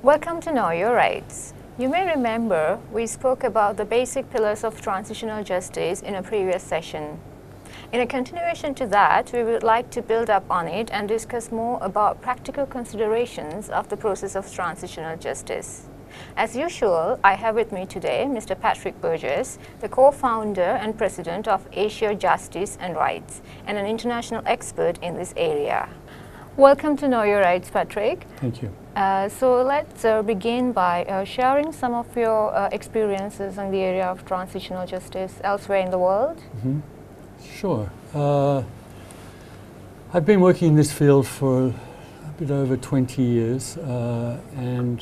Welcome to Know Your Rights. You may remember we spoke about the basic pillars of transitional justice in a previous session. In a continuation to that, we would like to build up on it and discuss more about practical considerations of the process of transitional justice. As usual, I have with me today Mr. Patrick Burgess, the co-founder and president of Asia Justice and Rights, and an international expert in this area. Welcome to Know Your Rights, Patrick. Thank you. So let's begin by sharing some of your experiences in the area of transitional justice elsewhere in the world. Mm-hmm. Sure. I've been working in this field for a bit over 20 years, and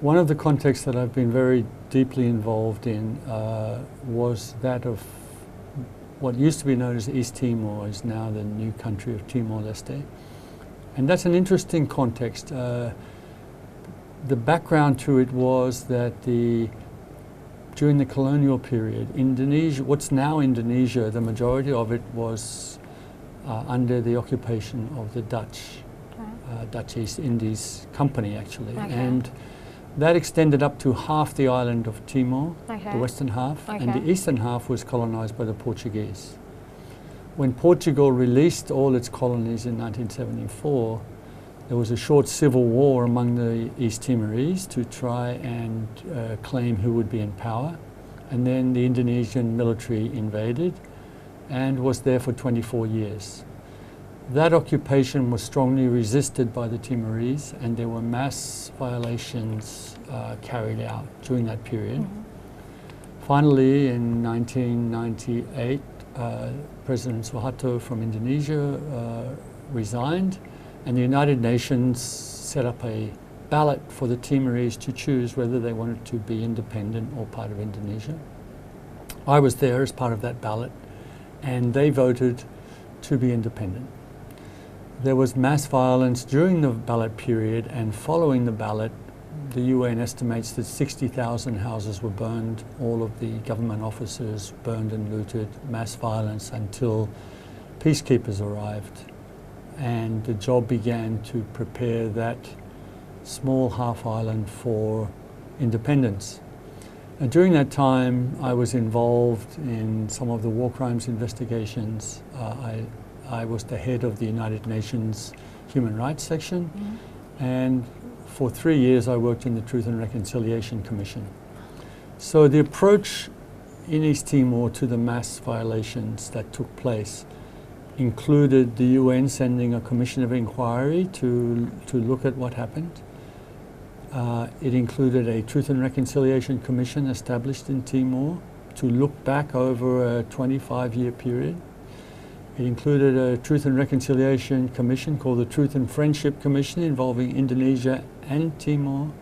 one of the contexts that I've been very deeply involved in was that of what used to be known as East Timor, is now the new country of Timor-Leste. And that's an interesting context. The background to it was that during the colonial period, Indonesia, what's now Indonesia, the majority of it was under the occupation of the Dutch, Dutch East Indies Company actually. Okay. And that extended up to half the island of Timor, the western half, and the eastern half was colonized by the Portuguese. When Portugal released all its colonies in 1974, there was a short civil war among the East Timorese to try and claim who would be in power. And then the Indonesian military invaded and was there for 24 years. That occupation was strongly resisted by the Timorese, and there were mass violations carried out during that period. Mm-hmm. Finally, in 1998, President Suharto from Indonesia resigned, and the United Nations set up a ballot for the Timorese to choose whether they wanted to be independent or part of Indonesia. I was there as part of that ballot, and they voted to be independent. There was mass violence during the ballot period, and following the ballot, the UN estimates that 60,000 houses were burned, all of the government offices burned and looted, mass violence until peacekeepers arrived. And the job began to prepare that small half island for independence. And during that time, I was involved in some of the war crimes investigations. I was the head of the United Nations Human Rights Section, and for 3 years I worked in the Truth and Reconciliation Commission. So the approach in East Timor to the mass violations that took place included the UN sending a commission of inquiry to look at what happened. It included a Truth and Reconciliation Commission established in Timor to look back over a 25-year period. It included a Truth and Reconciliation Commission called the Truth and Friendship Commission involving Indonesia and Timor.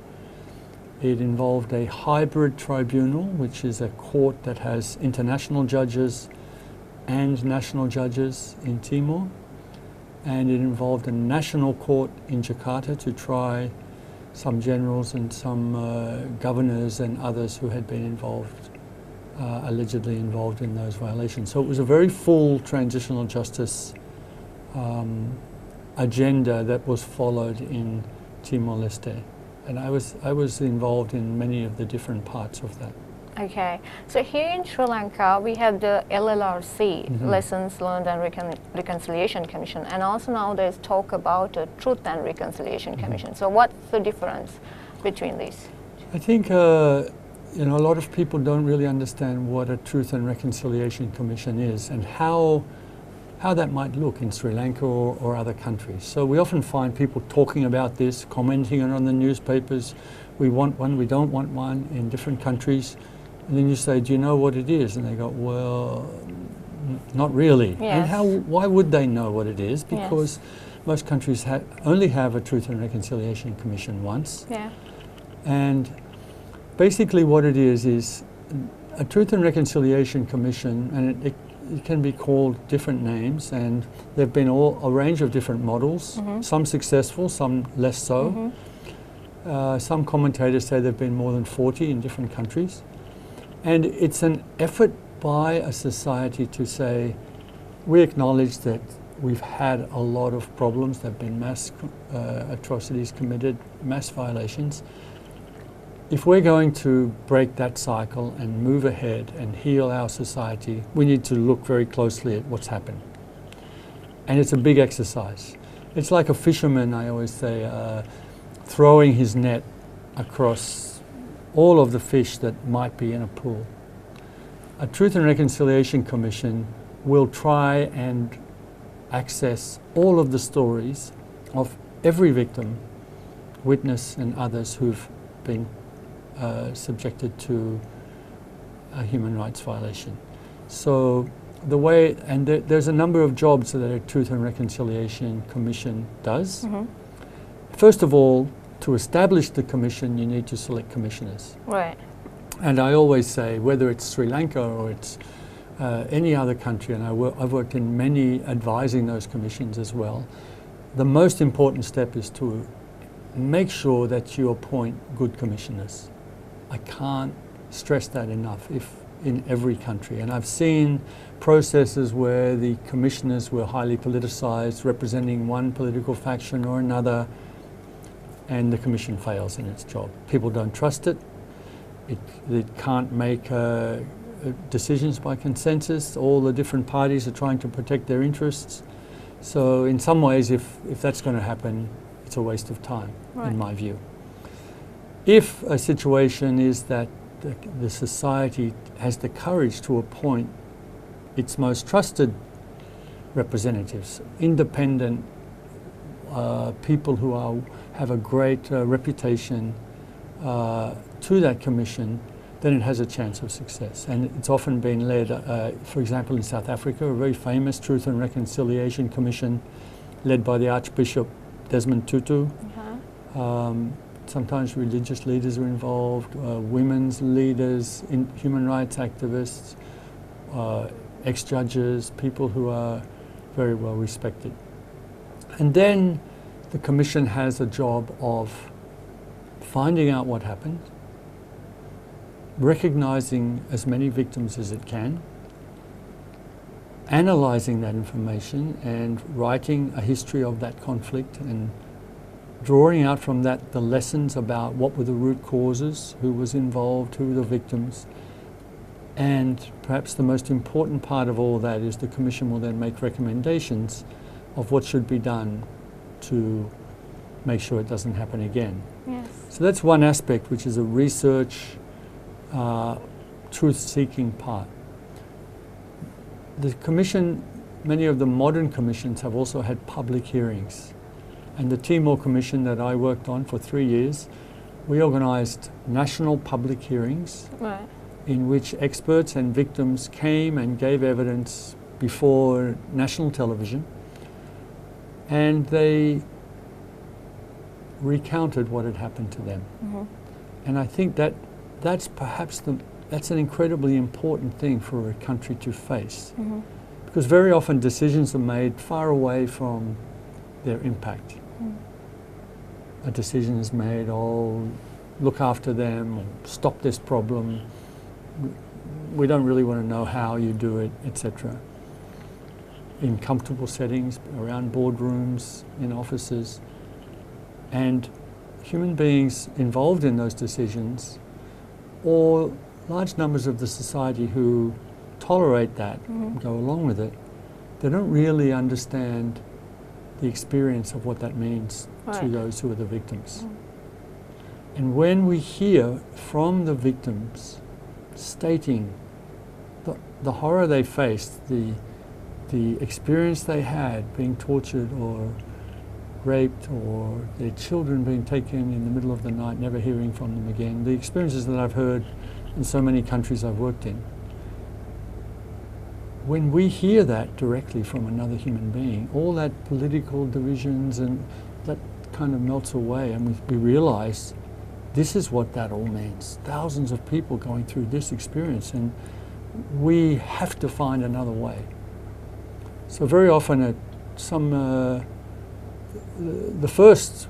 It involved a hybrid tribunal, which is a court that has international judges and national judges in Timor. And it involved a national court in Jakarta to try some generals and some governors and others who had been involved, allegedly involved in those violations. So it was a very full transitional justice agenda that was followed in Timor-Leste. And I was involved in many of the different parts of that. Okay, so here in Sri Lanka, we have the LLRC, Lessons Learned and Reconciliation Commission, and also now there's talk about a Truth and Reconciliation Commission. So what's the difference between these? I think a lot of people don't really understand what a Truth and Reconciliation Commission is and how that might look in Sri Lanka or other countries. So we often find people talking about this, commenting on the newspapers. We want one, we don't want one in different countries. And then you say, do you know what it is? And they go, well, not really. Yes. And why would they know what it is? Because most countries only have a Truth and Reconciliation Commission once. Yeah. And basically what it is a Truth and Reconciliation Commission, and it can be called different names, and there have been a range of different models, some successful, some less so. Some commentators say there have been more than 40 in different countries. And it's an effort by a society to say, we acknowledge that we've had a lot of problems. There have been mass atrocities committed, mass violations. If we're going to break that cycle and move ahead and heal our society, we need to look very closely at what's happened. And it's a big exercise. It's like a fisherman, I always say, throwing his net across all of the fish that might be in a pool. A Truth and Reconciliation Commission will try and access all of the stories of every victim, witness and others who've been subjected to a human rights violation. So the way, and there's a number of jobs that a Truth and Reconciliation Commission does. Mm-hmm. First of all, to establish the commission, you need to select commissioners. Right. And I always say, whether it's Sri Lanka or it's any other country, and I've worked in many advising those commissions as well, the most important step is to make sure that you appoint good commissioners. I can't stress that enough in every country. And I've seen processes where the commissioners were highly politicized, representing one political faction or another, and the commission fails in its job. People don't trust it. It can't make decisions by consensus. All the different parties are trying to protect their interests. So in some ways, if that's going to happen, it's a waste of time, right, in my view. If a situation is that the society has the courage to appoint its most trusted representatives, independent people who have a great reputation to that commission, then it has a chance of success. And it's often been led, for example, in South Africa, a very famous Truth and Reconciliation Commission led by the Archbishop Desmond Tutu. Sometimes religious leaders are involved, women's leaders, human rights activists, ex-judges, people who are very well respected. And then the commission has a job of finding out what happened, recognizing as many victims as it can, analyzing that information and writing a history of that conflict and drawing out from that the lessons about what were the root causes, who was involved, who were the victims. And perhaps the most important part of all that is the commission will then make recommendations of what should be done to make sure it doesn't happen again. Yes. So that's one aspect, which is a research, truth-seeking part. The commission, many of the modern commissions have also had public hearings. And the Timor Commission that I worked on for 3 years, we organised national public hearings, right, in which experts and victims came and gave evidence before national television, and they recounted what had happened to them. Mm-hmm. And I think that's perhaps that's an incredibly important thing for a country to face, mm-hmm, because very often decisions are made far away from their impact. A decision is made, look after them, or stop this problem. We don't really want to know how you do it, etc. In comfortable settings, around boardrooms, in offices. And human beings involved in those decisions, or large numbers of the society who tolerate that, mm-hmm, go along with it, they don't really understand the experience of what that means, right, to those who are the victims. Mm. And when we hear from the victims stating the horror they faced, the experience they had being tortured or raped, or their children being taken in the middle of the night, never hearing from them again, the experiences that I've heard in so many countries I've worked in, when we hear that directly from another human being, all that political divisions and that kind of melts away, and we realize this is what that all means. Thousands of people going through this experience, and we have to find another way. So very often the first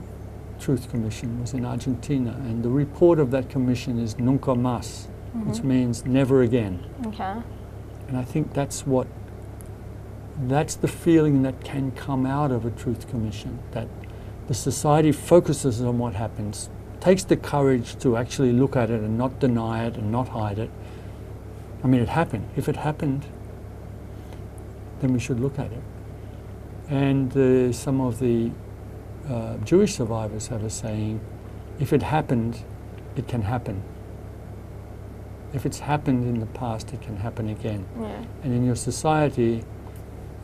Truth Commission was in Argentina, and the report of that commission is Nunca Más, mm-hmm, which means never again. Okay. And I think that's what That's the feeling that can come out of a truth commission, that the society focuses on what happens, takes the courage to actually look at it and not deny it and not hide it. I mean, it happened. If it happened, then we should look at it. And some of the Jewish survivors have a saying, if it happened, it can happen. If it's happened in the past, it can happen again. Yeah. And in your society,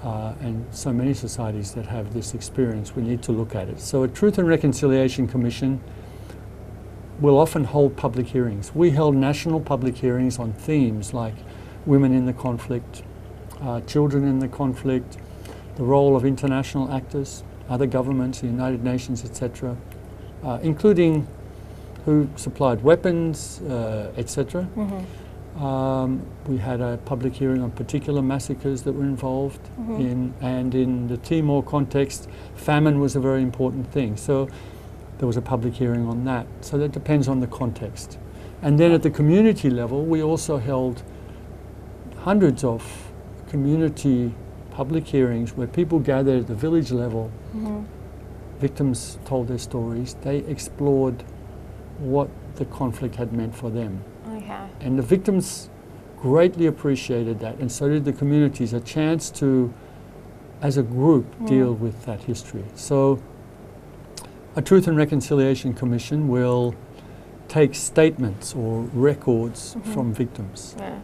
and so many societies that have this experience, we need to look at it. So a Truth and Reconciliation Commission will often hold public hearings. We held national public hearings on themes like women in the conflict, children in the conflict, the role of international actors, other governments, the United Nations, etc., including who supplied weapons, etc. We had a public hearing on particular massacres that were involved in, and in the Timor context, famine was a very important thing. So there was a public hearing on that. So that depends on the context. And then at the community level, we also held hundreds of community public hearings where people gathered at the village level. Victims told their stories. They explored what the conflict had meant for them. Okay. And the victims greatly appreciated that, and so did the communities, a chance to, as a group, deal with that history. So a Truth and Reconciliation Commission will take statements or records from victims. Yeah.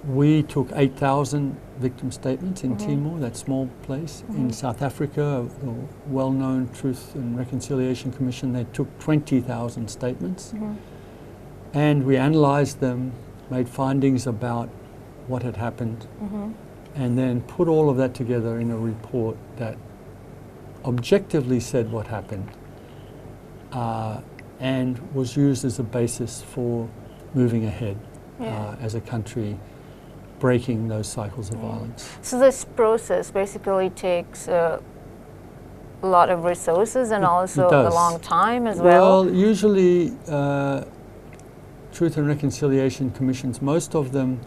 We took 8,000 victim statements in Timor, that small place. In South Africa, the well-known Truth and Reconciliation Commission, they took 20,000 statements. And we analysed them, made findings about what had happened, and then put all of that together in a report that objectively said what happened, and was used as a basis for moving ahead as a country, breaking those cycles of violence. So this process basically takes a lot of resources and also a long time as well? Well, usually Truth and Reconciliation Commissions, most of them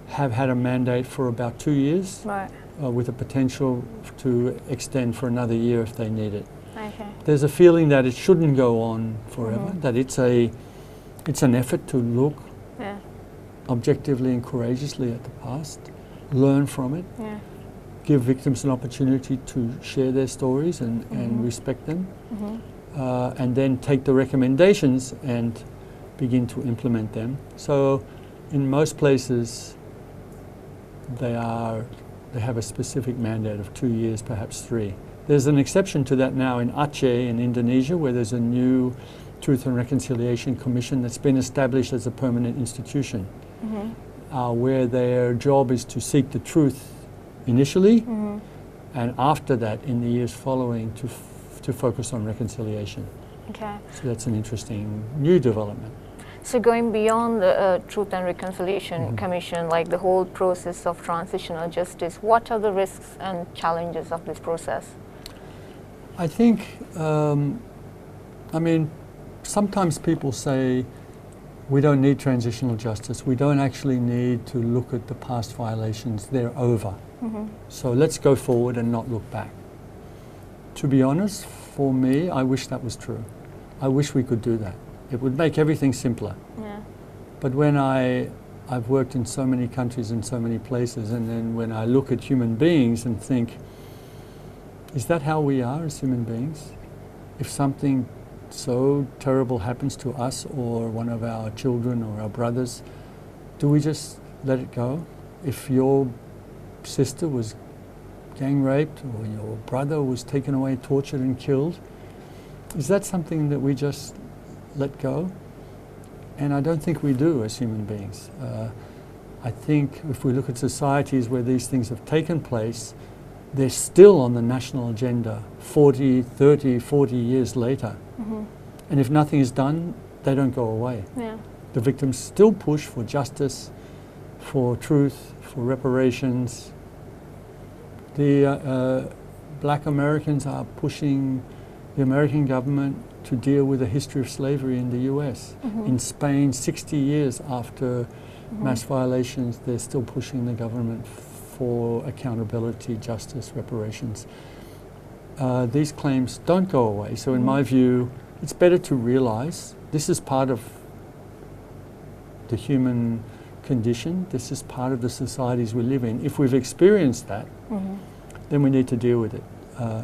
have had a mandate for about 2 years, Right. With a potential to extend for another year if they need it. Okay. There's a feeling that it shouldn't go on forever, that it's an effort to look Yeah. objectively and courageously at the past, learn from it, Yeah. give victims an opportunity to share their stories and respect them, and then take the recommendations and begin to implement them. So in most places they have a specific mandate of 2 years, perhaps 3. There's an exception to that now in Aceh in Indonesia, where there's a new Truth and Reconciliation Commission that's been established as a permanent institution, where their job is to seek the truth initially, and after that, in the years following, to focus on reconciliation. Okay. So that's an interesting new development. So going beyond the Truth and Reconciliation Commission, like the whole process of transitional justice, what are the risks and challenges of this process? I think, sometimes people say we don't need transitional justice. We don't actually need to look at the past violations. They're over. So let's go forward and not look back. To be honest, for me, I wish that was true. I wish we could do that. It would make everything simpler. Yeah. But when I've worked in so many countries and so many places, and then when I look at human beings and think, is that how we are as human beings? If something so terrible happens to us or one of our children or our brothers, do we just let it go? If your sister was gang raped or your brother was taken away, tortured and killed, is that something that we just let go? And I don't think we do as human beings. I think if we look at societies where these things have taken place, they're still on the national agenda 40, 30, 40 years later. And if nothing is done, they don't go away. Yeah. The victims still push for justice, for truth, for reparations. The black Americans are pushing the American government to deal with the history of slavery in the US. In Spain, 60 years after mass violations, they're still pushing the government for accountability, justice, reparations, these claims don't go away. So in my view, it's better to realize this is part of the human condition, this is part of the societies we live in. If we've experienced that, then we need to deal with it.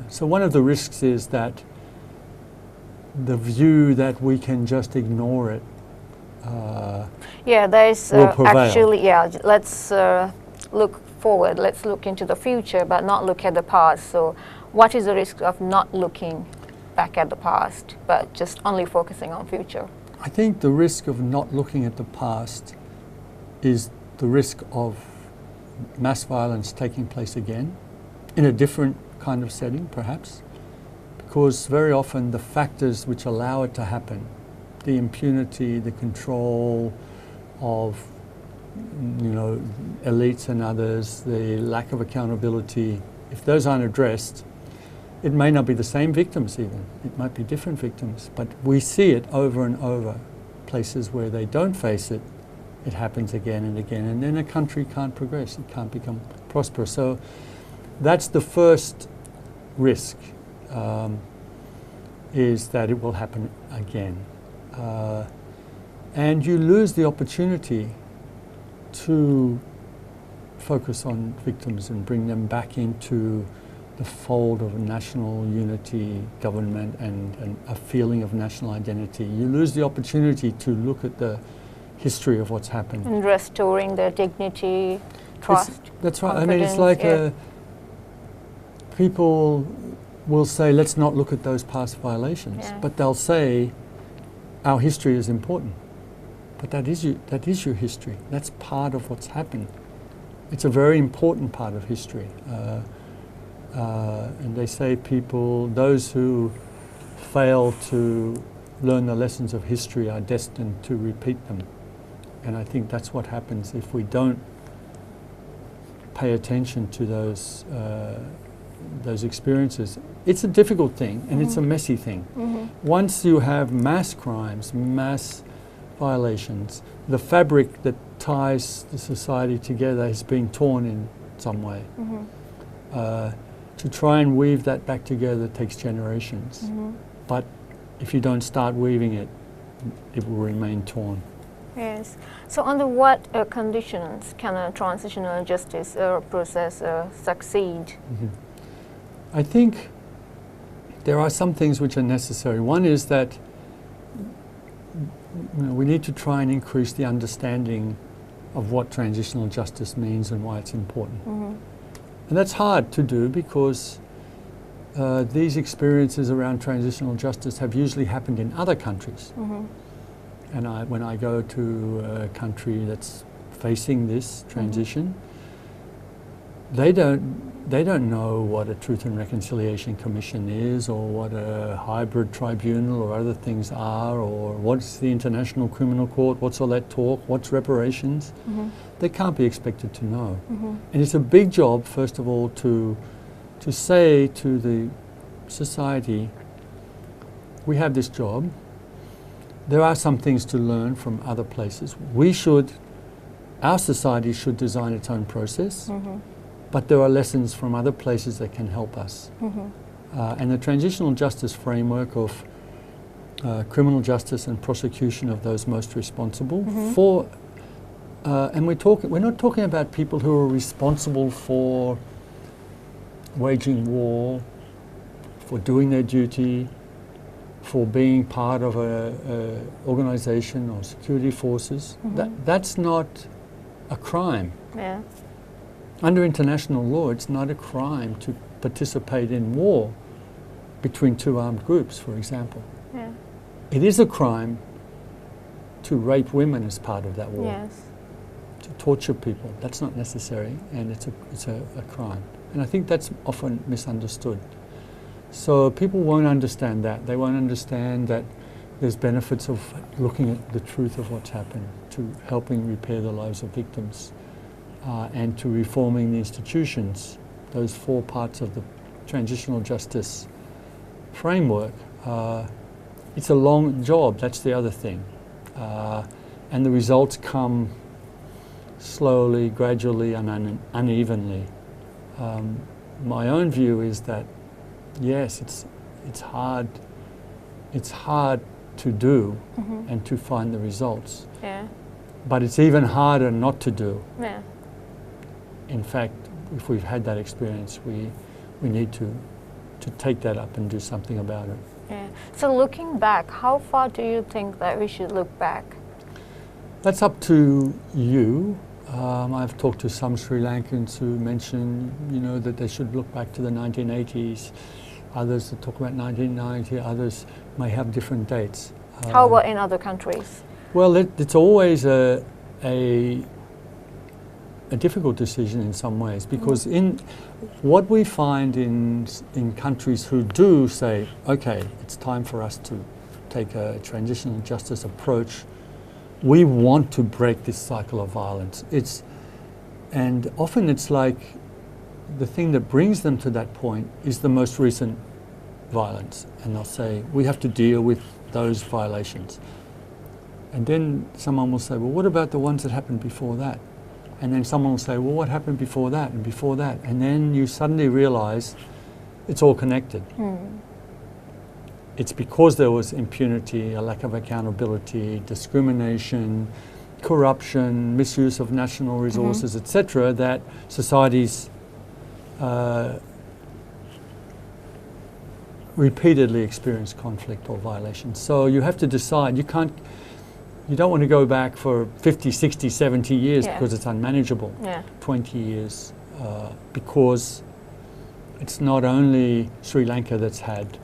So one of the risks is that the view that we can just ignore it there's will prevail. actually, let's look forward, let's look into the future, but not look at the past. So what is the risk of not looking back at the past, but just only focusing on future? I think the risk of not looking at the past is the risk of mass violence taking place again, in a different kind of setting perhaps, because very often the factors which allow it to happen, the impunity, the control of elites and others, the lack of accountability, if those aren't addressed, it may not be the same victims even, it might be different victims, but we see it over and over. Places where they don't face it, it happens again and again, and then a country can't progress, it can't become prosperous. So that's the first risk, is that it will happen again. And you lose the opportunity to focus on victims and bring them back into the fold of a national unity government and a feeling of national identity. You lose the opportunity to look at the history of what's happened. And restoring their dignity, trust. That's right. I mean, it's like people will say, let's not look at those past violations, but they'll say, our history is important. But that is your history. That's part of what's happened. It's a very important part of history. And they say those who fail to learn the lessons of history are destined to repeat them. And I think that's what happens if we don't pay attention to those experiences. It's a difficult thing and it's a messy thing. Once you have mass crimes, mass violations, the fabric that ties the society together has been torn in some way. To try and weave that back together takes generations. But if you don't start weaving it, it will remain torn. Yes. So under what conditions can a transitional justice process succeed? I think there are some things which are necessary. One is that we need to try and increase the understanding of what transitional justice means and why it's important. And that's hard to do because these experiences around transitional justice have usually happened in other countries. And when I go to a country that's facing this transition, they don't know what a Truth and Reconciliation Commission is, or what a hybrid tribunal or other things are, or what's the International Criminal Court, what's all that talk, what's reparations. They can't be expected to know. And it's a big job, first of all, to say to the society, we have this job, there are some things to learn from other places. Our society should design its own process, but there are lessons from other places that can help us. And the transitional justice framework of criminal justice and prosecution of those most responsible for, and we're not talking about people who are responsible for waging war, for doing their duty, for being part of a organization or security forces. That's not a crime. Under international law, it's not a crime to participate in war between two armed groups, for example. It is a crime to rape women as part of that war. To torture people, that's not necessary, and it's a crime. And I think that's often misunderstood. So people won't understand that. They won't understand that there's benefits of looking at the truth of what's happened, to helping repair the lives of victims, and to reforming the institutions. Those four parts of the transitional justice framework. It's a long job, that's the other thing. And the results come slowly, gradually, and unevenly. My own view is that, yes, it's hard to do and to find the results. Yeah. But it's even harder not to do. Yeah. In fact, if we've had that experience, we need to take that up and do something about it. Yeah. So looking back, how far do you think that we should look back? That's up to you. I've talked to some Sri Lankans who mention, that they should look back to the 1980s. Others that talk about 1990. Others may have different dates. How about in other countries? Well, it's always a difficult decision in some ways, because in what we find in countries who do say, okay, it's time for us to take a transitional justice approach, we want to break this cycle of violence. And often it's like the thing that brings them to that point is the most recent violence, and they'll say, we have to deal with those violations. And then someone will say, well, what about the ones that happened before that? And then someone will say, well, what happened before that and before that? And then you suddenly realize it's all connected. It's because there was impunity, a lack of accountability, discrimination, corruption, misuse of national resources, etc., that societies repeatedly experience conflict or violation. So you have to decide. You don't want to go back for 50, 60, 70 years because it's unmanageable. 20 years, because it's not only Sri Lanka that's had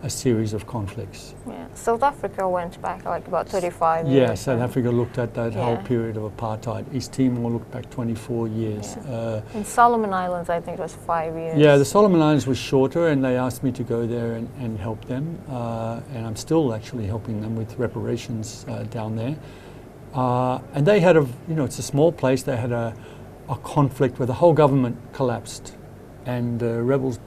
a series of conflicts. South Africa went back like about 35 years. Yeah, South Africa looked at that whole period of apartheid. East Timor looked back 24 years. In Solomon Islands, I think it was 5 years. Yeah, the Solomon Islands was shorter, and they asked me to go there and help them. And I'm still actually helping them with reparations down there. And they had it's a small place. They had a conflict where the whole government collapsed. And rebels,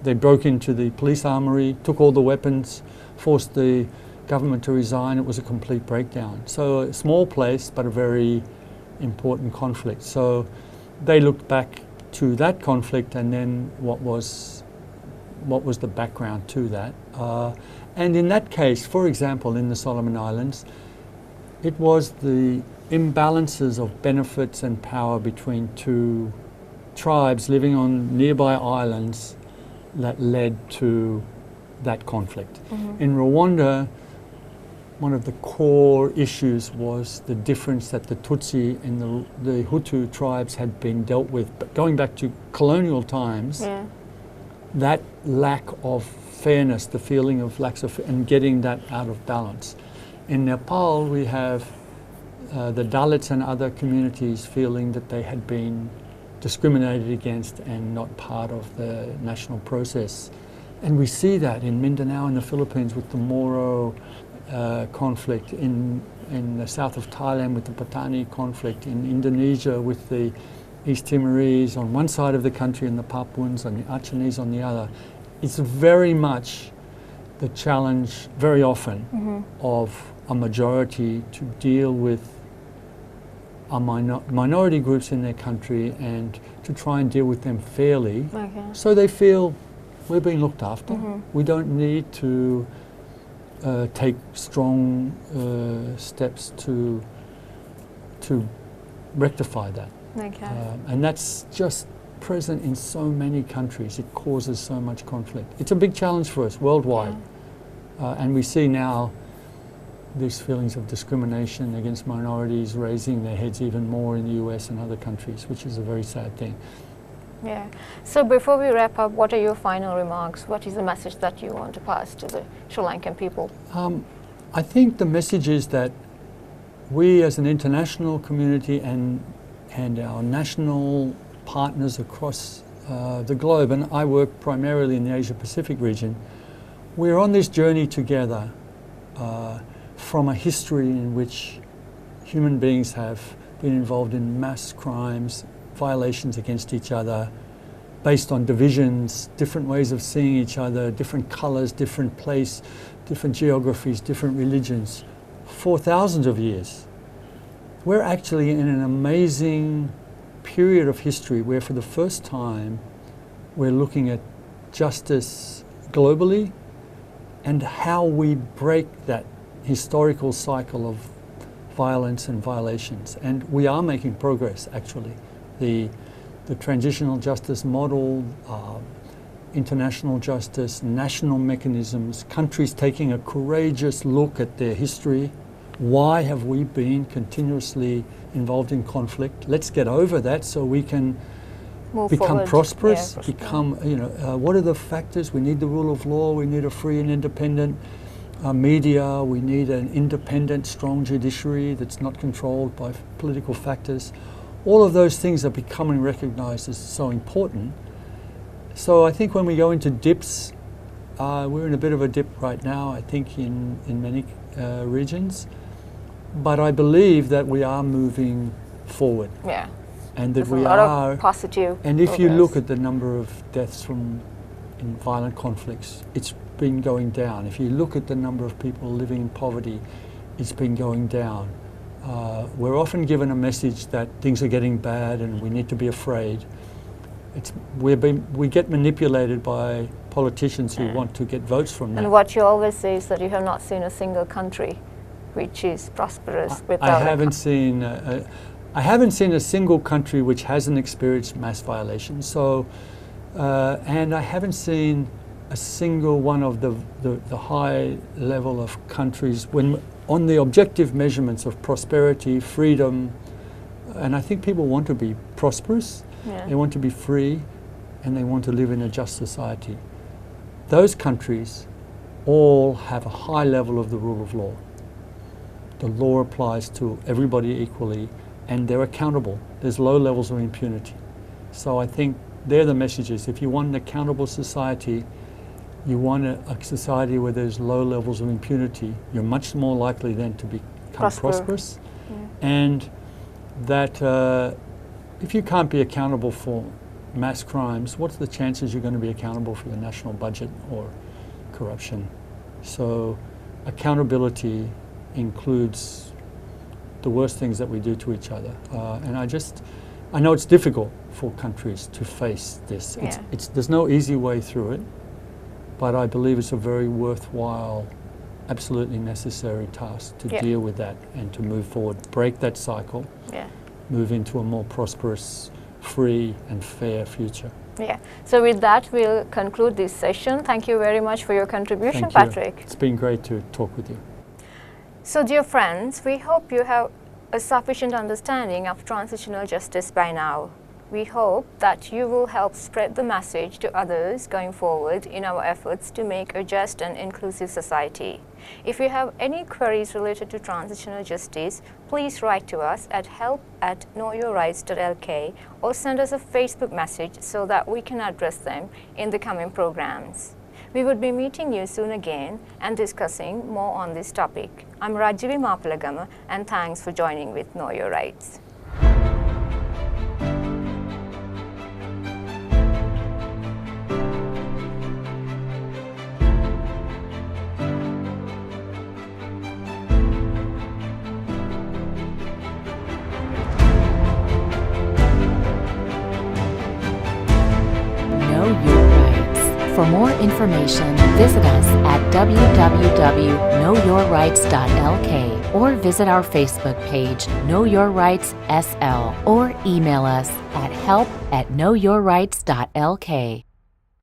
they broke into the police armory, took all the weapons, forced the government to resign. It was a complete breakdown. So a small place, but a very important conflict. So they looked back to that conflict, and then what was the background to that. And in that case, for example, in the Solomon Islands, it was the imbalances of benefits and power between two tribes living on nearby islands that led to that conflict. In Rwanda, one of the core issues was the difference that the Tutsi and the Hutu tribes had been dealt with. But going back to colonial times, that lack of fairness, the feeling of lack of and getting that out of balance. In Nepal, we have the Dalits and other communities feeling that they had been discriminated against and not part of the national process. And we see that in Mindanao in the Philippines with the Moro conflict, in the south of Thailand with the Patani conflict, in Indonesia with the East Timorese on one side of the country and the Papuans and the Acehnese on the other. It's very much the challenge, very often, of a majority to deal with minority groups in their country and to try and deal with them fairly, so they feel we're being looked after. We don't need to take strong steps to rectify that. And that's just present in so many countries. It causes so much conflict. It's a big challenge for us worldwide. And we see now these feelings of discrimination against minorities raising their heads even more in the US and other countries, which is a very sad thing. So before we wrap up, what are your final remarks? What is the message that you want to pass to the Sri Lankan people? I think the message is that we as an international community and our national partners across the globe, and I work primarily in the Asia-Pacific region, we're on this journey together from a history in which human beings have been involved in mass crimes, violations against each other, based on divisions, different ways of seeing each other, different colours, different place, different geographies, different religions, for thousands of years. we're actually in an amazing period of history where for the first time we're looking at justice globally and how we break that historical cycle of violence and violations. And we are making progress, actually. The transitional justice model, international justice, national mechanisms, countries taking a courageous look at their history. Why have we been continuously involved in conflict? Let's get over that so we can become prosperous, what are the factors? We need the rule of law, we need a free and independent media, we need an independent, strong judiciary that's not controlled by political factors. All of those things are becoming recognized as so important. So I think when we go into dips, we're in a bit of a dip right now, I think, in many regions. But I believe that we are moving forward. Yeah. And that There's we a lot are of positive and if progress. you look at the number of deaths in violent conflicts, it's been going down. If you look at the number of people living in poverty, it's been going down. We're often given a message that things are getting bad and we need to be afraid. We get manipulated by politicians who want to get votes from that. And what you always say is that you have not seen a single country which is prosperous without I haven't seen a single country which hasn't experienced mass violations. So, and I haven't seen a single one of the high level of countries when on the objective measurements of prosperity, freedom, and I think people want to be prosperous, they want to be free, and they want to live in a just society. Those countries all have a high level of the rule of law. The law applies to everybody equally, and they're accountable. There's low levels of impunity. So I think they're the messages. If you want an accountable society, you want a society where there's low levels of impunity, you're much more likely then to become prosperous. Yeah. And that if you can't be accountable for mass crimes, what's the chances you're going to be accountable for the national budget or corruption? So accountability includes the worst things that we do to each other. And I know it's difficult for countries to face this. Yeah. There's no easy way through it, but I believe it's a very worthwhile, absolutely necessary task to deal with that and to move forward, break that cycle, move into a more prosperous, free and fair future. Yeah. So with that, we'll conclude this session. Thank you very much for your contribution, Thank you. Patrick. It's been great to talk with you. So dear friends, we hope you have a sufficient understanding of transitional justice by now. We hope that you will help spread the message to others going forward in our efforts to make a just and inclusive society. If you have any queries related to transitional justice, please write to us at help@knowyourrights.lk or send us a Facebook message so that we can address them in the coming programs. We would be meeting you soon again and discussing more on this topic. I'm Rajeevi Mapalagama, and thanks for joining with Know Your Rights. Know Your Rights. For more information, visit us at www.knowyourrights.lk or visit our Facebook page, Know Your Rights SL, or email us at help@knowyourrights.lk.